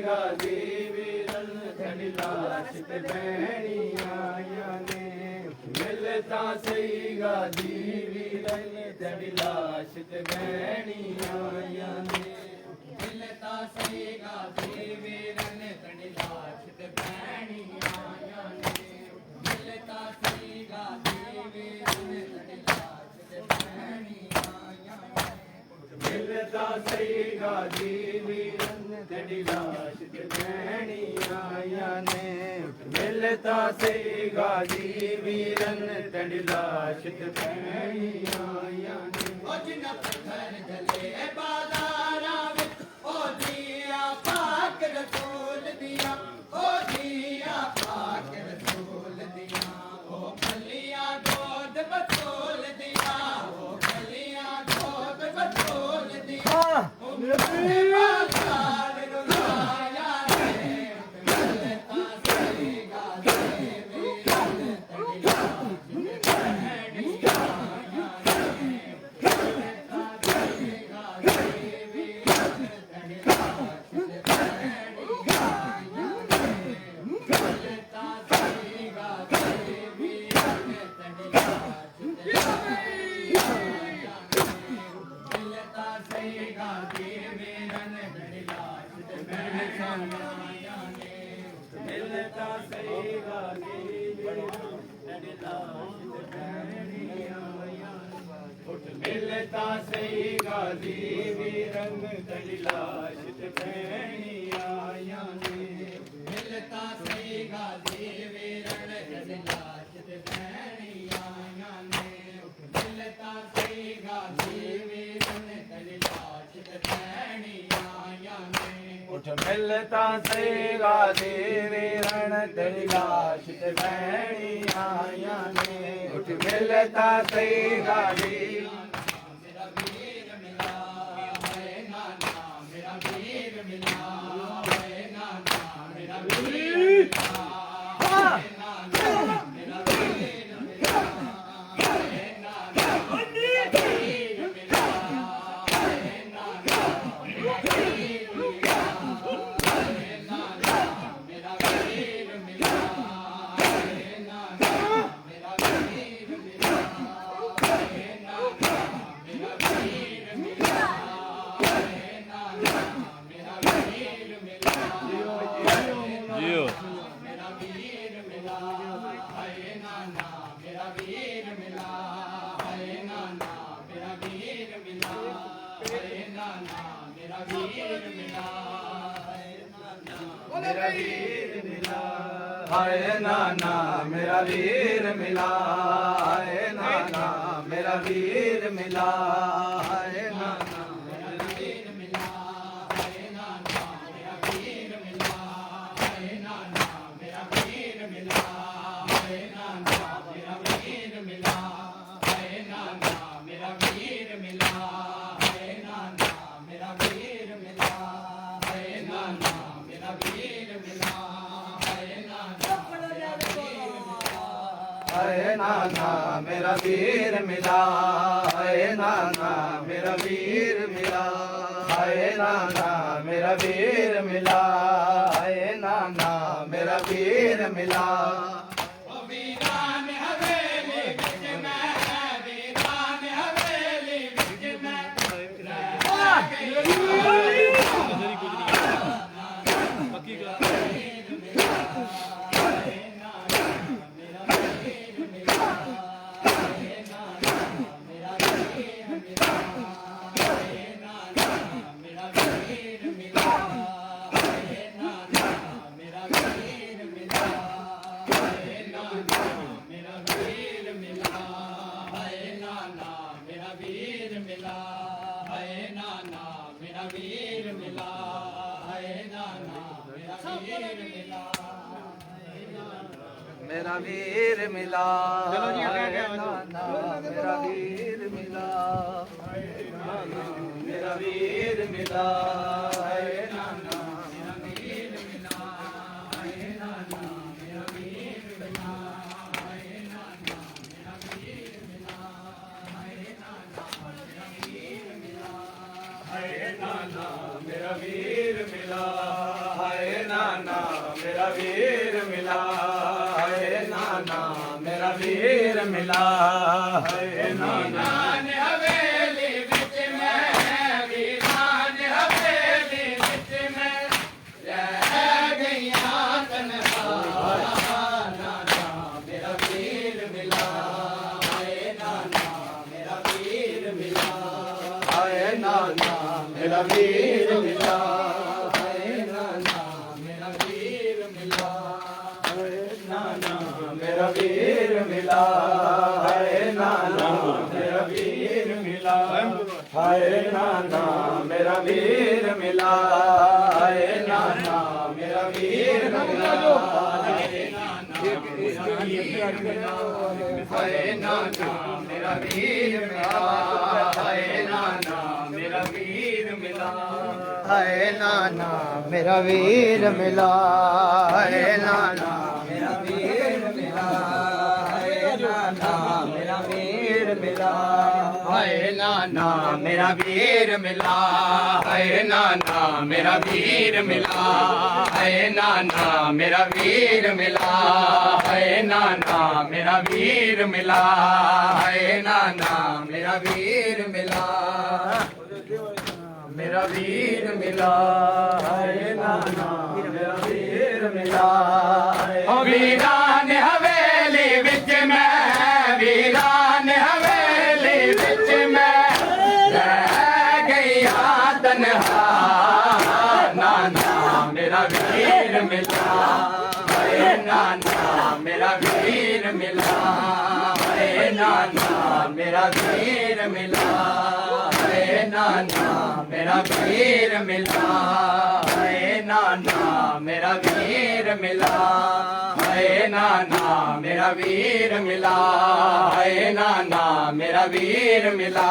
गाजी वीरन तेरी लाश ते भैणियां ने मिलता सही गाजी वीरन तेरी लाश ते भैणियां ने मिलता सही गाजी वीरन तेरी लाश ते भैणियां ने मिलता सही गाजी वीरन तेरी लाश ते भैणियां ने मिलता सही गाजी वीरन तेरी लाश ते भैणियां ने मिलता सही गाजी वीरन तेरी लाश ते भैणियां ने ओ जिन्ना पत्थर जले बाजारा विच ओ दिया पाक रसूल दिया ओ दिया पाक रसूल दिया ओ खलिया गोद बतूल दिया ओ खलिया गोद बतूल दिया ओ मेरे बाजार रुलाया रे मिलता सही गाजी वीरन तेरी लाश ते भैणियां ने मिलता सही गाजी वीरन तेरी लाश ते भैणियां ने मिलता सही गाजी वीरन तेरी लाश ते भैणियां ने मिलता सही गाजी वीरन तेरी लाश ते भैणियां ने मिलता सही गाजी वीरन तेरी लाश ते भैणियां उठ मिलता सही गाजी वीरन तेरी लाश ते भैणियां ने मिलता सही गाजी वीरन तेरी लाश ते भैणियां ने मिलता सही गाजी वीरन तेरी लाश ते भैणियां ने उठ मिलता सही गाजी वीरन तेरी लाश ते भैणियां ने उठ मिलता सही गाजी मेरा वीर मिला है नाना मेरा वीर मिला है नाना मेरा वीर मिला है नाना मेरा वीर मिला है नाना मेरा वीर मिला है नाना मेरा वीर मिला है नाना मेरा वीर मिला है नाना मेरा वीर मिला है नाना मेरा वीर मिला है नाना मेरा वीर मिला जियो मेरा वीर मिला है नाना मेरा वीर मिला है नाना मेरा वीर मिला है नाना मेरा वीर मिला है नाना मेरा वीर मिला है नाना मेरा वीर मिला है नाना मेरा वीर मिला है नाना मेरा वीर मिला है नाना मेरा वीर मिला है नाना मेरा वीर मिला है नाना मेरा वीर मिला है नाना मेरा वीर मिला है नाना मेरा वीर मिला है नाना मेरा वीर मिला है नाना है नाना मेरा वीर मिला है नाना मेरा वीर मिला है नाना मेरा वीर मिला है नाना मेरा वीर मिला ओ वीरान हवेली विच मैं वीरान हवेली विच मैं पक्की कर मेरा वीर मिला चलो जी नाना मेरा वीर मिला मेरा वीर मिला है नाना मेरा वीर मिला है नाना मेरा वीर मिला है नाना मेरा वीर मिला है नाना मेरा वीर मिला है नाना मेरा वीर मिला ਵੀਰ ਮਿਲਾ ਹੈ ਨਾਨਾ ਮੇਰਾ ਵੀਰ ਮਿਲਾ ਹੈ ਨਾਨਾ ਹਵੇਲੀ ਵਿੱਚ ਮੈਂ ਵੀਰਾਨ ਹਵੇਲੀ ਵਿੱਚ ਮੈਂ ਰਹਿ ਗਈਆਂ ਤਨਹਾ ਨਾਨਾ ਮੇਰਾ ਵੀਰ ਮਿਲਾ ਹੈ ਨਾਨਾ ਮੇਰਾ ਵੀਰ ਮਿਲਾ ਹੈ ਨਾਨਾ ਮੇਰਾ ਵੀਰ ਮਿਲਾ मेरा वीर मिला है नाना मेरा वीर मिला है नाना मेरा वीर मिला है नाना मेरा वीर मिला है नाना मेरा वीर मिला है नाना मेरा वीर मिला है नाना मेरा वीर मिला है नाना मेरा वीर मिला है नाना मेरा वीर मिला है नाना मेरा वीर मिला है नाना मेरा वीर मिला है नाना मेरा वीर मिला है नाना मेरा वीर मिला है नाना मेरा वीर मिला मेरा वीर मिला है नाना मेरा वीर मिला वीरान हवेली विच मैं वीरान हवेली विच मैं रह गईया तन्हा नाना मेरा वीर मिला है नाना मेरा वीर मिला है नाना मेरा वीर मिला है नाना मेरा वीर मिला है नाना मेरा वीर मिला है नाना मेरा वीर मिला है नाना मेरा वीर मिला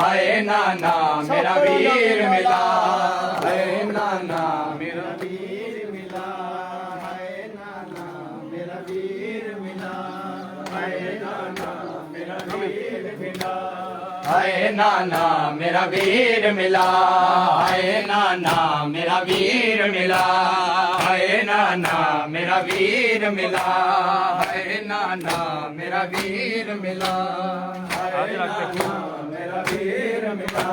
है नाना मेरा वीर मिला है नाना मेरा वीर मिला है नाना मेरा वीर मिला है नाना मेरा वीर मिला है नाना मेरा वीर मिला है नाना मेरा वीर मिला है नाना मेरा वीर मिला है नाना मेरा वीर मिला है नाना मेरा वीर मिला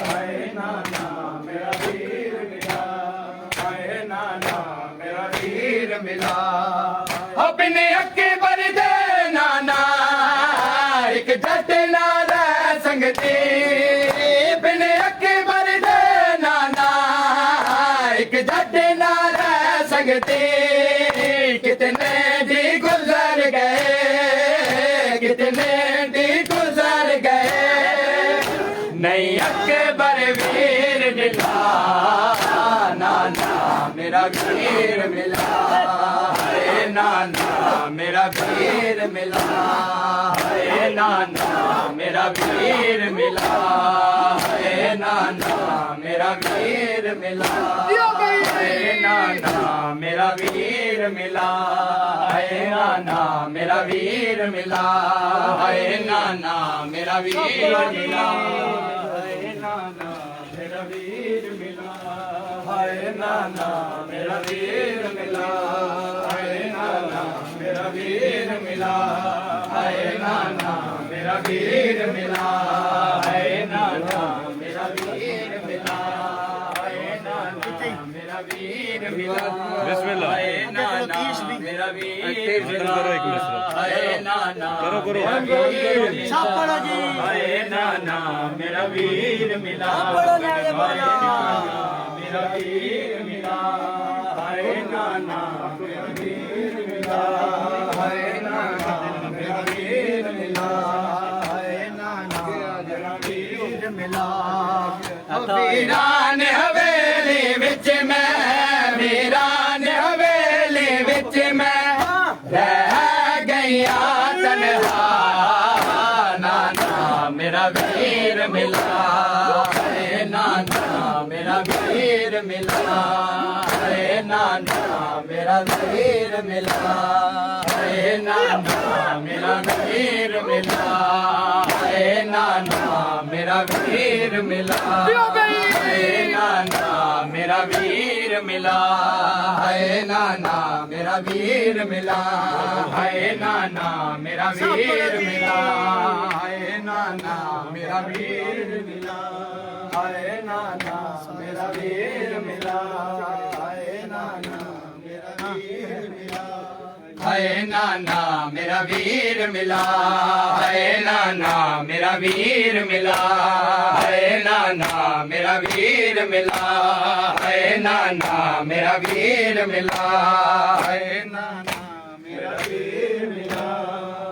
है नाना मेरा वीर मिला है नाना मेरा वीर मिला अपने अक्के पर दे नाना एक जट नाल संगती बिन अकबर दे नाना एक जट नाल संगती कितने दी गुजर गए कितने दी गुजर गए नहीं अकबर वीर मिला नाना मेरा वीर मिला है नाना मेरा वीर मिला है नाना मेरा वीर मिला है नाना मेरा वीर मिला है नाना मेरा वीर मिला है नाना मेरा वीर मिला है नाना मेरा वीर मिला है नाना मेरा वीर मिला है नाना मेरा वीर मिला है नाना मेरा वीर मिला है नाना मेरा वीर मिला है नाना मेरा वीर मिला है नाना मेरा वीर मिला बिस्मिल्लाह है नाना मेरा वीर मिला है नाना करो करो छापड़ा जी है नाना मेरा वीर मिला मेरा वीर मिला है नाना मेरा वीर मिला है नाना मेरा वीर मिला है नाना मेरा वीर मिला वीरान हवेली विच मैं वीरान हवेली विच मैं रह गईया तन्हा नाना मेरा वीर मिला है नाना मेरा वीर मिला है नाना मेरा वीर मिला है नाना मेरा वीर मिला है नाना मेरा वीर मिला नाना मेरा वीर मिला है नाना मेरा वीर मिला है नाना मेरा वीर मिला है नाना मेरा वीर मिला है नाना मेरा वीर मिला है नाना मेरा वीर मिला है नाना मेरा वीर मिला है नाना मेरा वीर मिला है नाना मेरा वीर मिला है नाना मेरा वीर मिला है नाना मेरा वीर मिला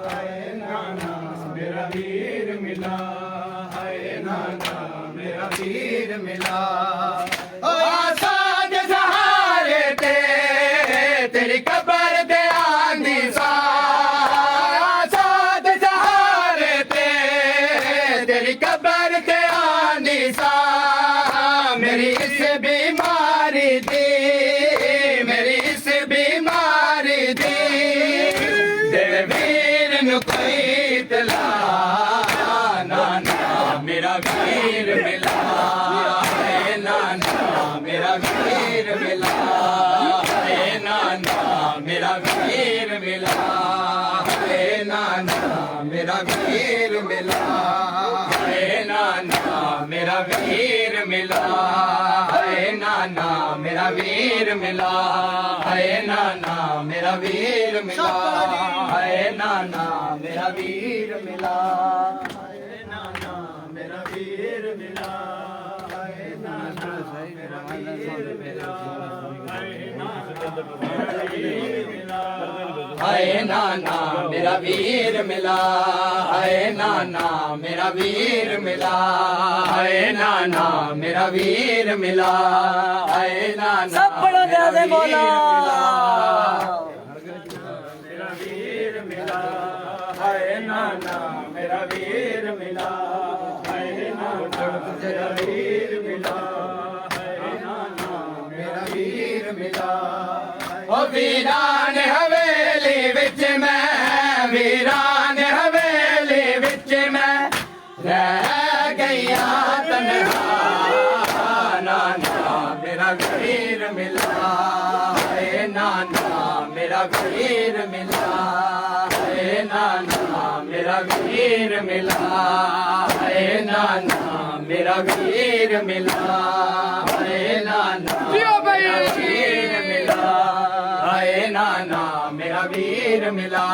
है नाना मेरा वीर मिला है नाना मेरा वीर मिला आसाद सहारे ते तेरी कब्र दे आंधी सा आसाद सहारे ते तेरी कब्र दे आंधी सा मेरी इस बीमारी दी मेरी इस बीमारी दी दिल वीर नु कोई तला नाना मेरा वीर मिला है नाना मेरा वीर मिला है नाना मेरा वीर मिला है नाना मेरा वीर मिला है नाना मेरा वीर मिला है नाना मेरा वीर मिला है नाना मेरा वीर मिला है नाना मेरा वीर मिला है नाना मेरा वीर मिला है नाना मेरा वीर मिला है नाना मेरा वीर मिला है नाना मेरा वीर मिला है नाना मेरा वीर मिला है नाना सब बड़ा दे बोला मेरा वीर मिला है नाना मेरा वीर मिला है नाना मेरा वीर मिला है नाना मेरा वीर मिला ओ वीरान हवेली विच मैं वीरान हवेली विच मैं रह गईया तन्हा नाना मेरा वीर मिला है नाना मेरा वीर मिला है नाना मेरा वीर मिला है नाना मेरा वीर मिला है नाना मेरा वीर मिला है नाना मेरा वीर मिला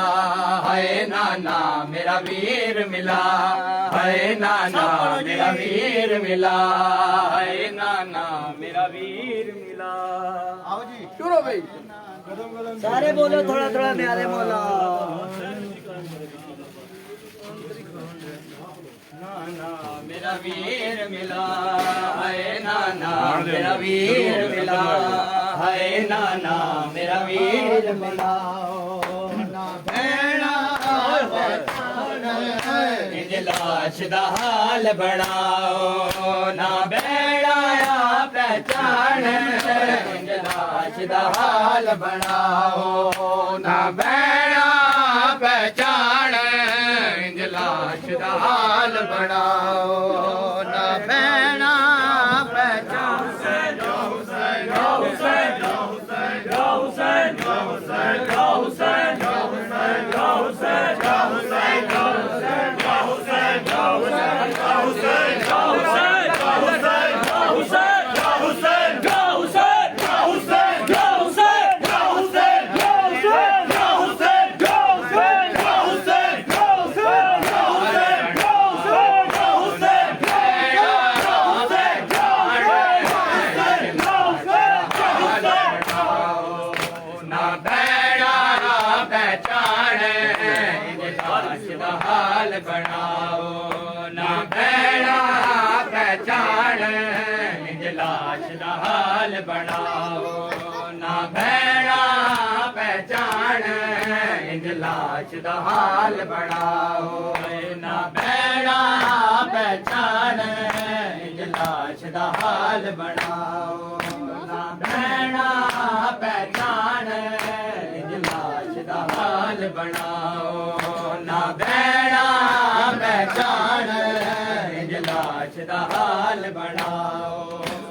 है नाना मेरा वीर मिला है नाना मेरा वीर मिला है नाना मेरा वीर मिला आओ जी शुरू भाई सारे बोलो थोड़ा थोड़ा न्यारे बोला नाना मेरा वीर मिला है नाना मेरा वीर मिला है नाना मेरा वीर मिला ना भैणा इंज लाश दा हाल बनाओ ना भैणा पहचान इंज लाश दा हाल बनाओ ना भैणा पहचान इंज लाश दा हाल बनाओ ना भैणा पहचान हाल बनाओ ना भैणा पहचान इंज लाश दा हाल बनाओ ना भैणा पहचान इंज लाश दा हाल बनाओ ना भैणा पहचान इंज लाश दा हाल बनाओ ना भैणा पहचान इंज लाश दा हाल बनाओ ना भैणा पहचान इंज लाश दा हाल बनाओ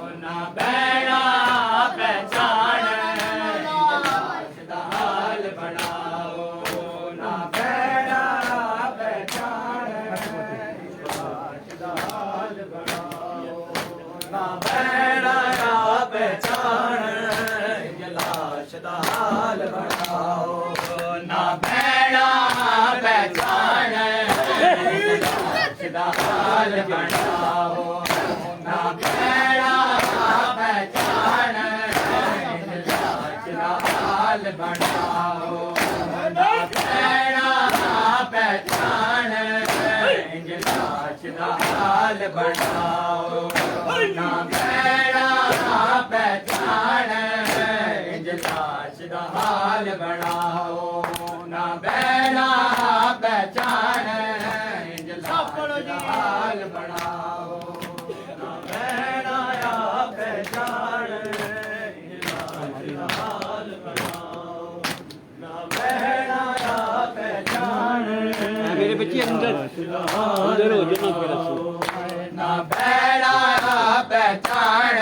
ਦਾ ਹਾਲ ਬਣਾਓ ਨਾ ਬੈੜਾ ਪਹਿਚਾਨ ਲਾਸ਼ ਦਾ ਹਾਲ ਬਣਾਓ ਨਾ ਬੈੜਾ ਪਹਿਚਾਨ ਲਾਸ਼ ਦਾ ਹਾਲ ਬਣਾਓ ਨਾ ਬੈੜਾ ਪਹਿਚਾਨ लाश दा हाल बनाओ ना बैना पहचान लाश दा हाल बनाओ ना बैना पहचान लाश दा हाल बनाओ ना बैना पहचान मेरे बच्चे अंदर अंदर हो जाना मेरा ना बैना पहचान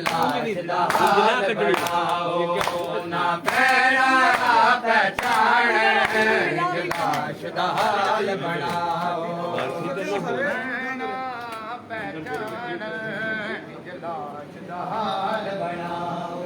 लाश दा हाल बनाओ ना बैना पहचान लाश दा हाल बनाओ बैना पहचान लाश दा हाल बनाओ